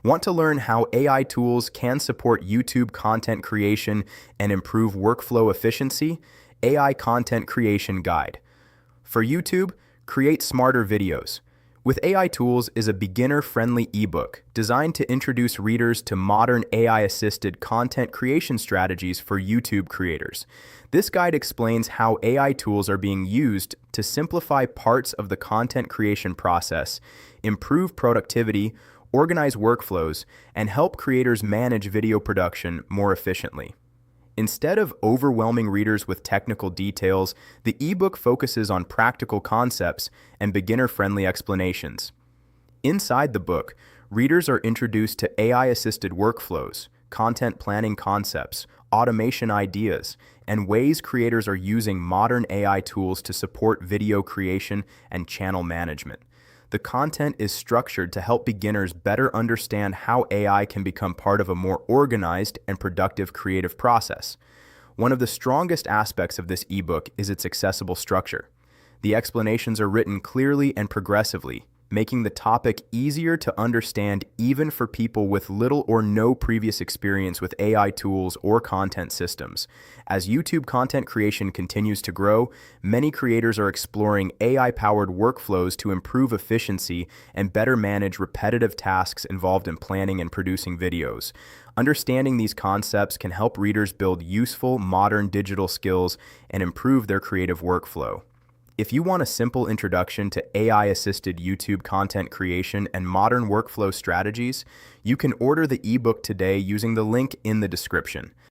Want to learn how AI tools can support YouTube content creation and improve workflow efficiency? AI Content Creation Guide. For YouTube, create smarter videos. With AI Tools is a beginner-friendly ebook designed to introduce readers to modern AI-assisted content creation strategies for YouTube creators. This guide explains how AI tools are being used to simplify parts of the content creation process, improve productivity, organize workflows, and help creators manage video production more efficiently. Instead of overwhelming readers with technical details, the ebook focuses on practical concepts and beginner-friendly explanations. Inside the book, readers are introduced to AI-assisted workflows, content planning concepts, automation ideas, and ways creators are using modern AI tools to support video creation and channel management. The content is structured to help beginners better understand how AI can become part of a more organized and productive creative process. One of the strongest aspects of this ebook is its accessible structure. The explanations are written clearly and progressively, making the topic easier to understand even for people with little or no previous experience with AI tools or content systems. As YouTube content creation continues to grow, many creators are exploring AI-powered workflows to improve efficiency and better manage repetitive tasks involved in planning and producing videos. Understanding these concepts can help readers build useful, modern digital skills and improve their creative workflow. If you want a simple introduction to AI-assisted YouTube content creation and modern workflow strategies, you can order the ebook today using the link in the description.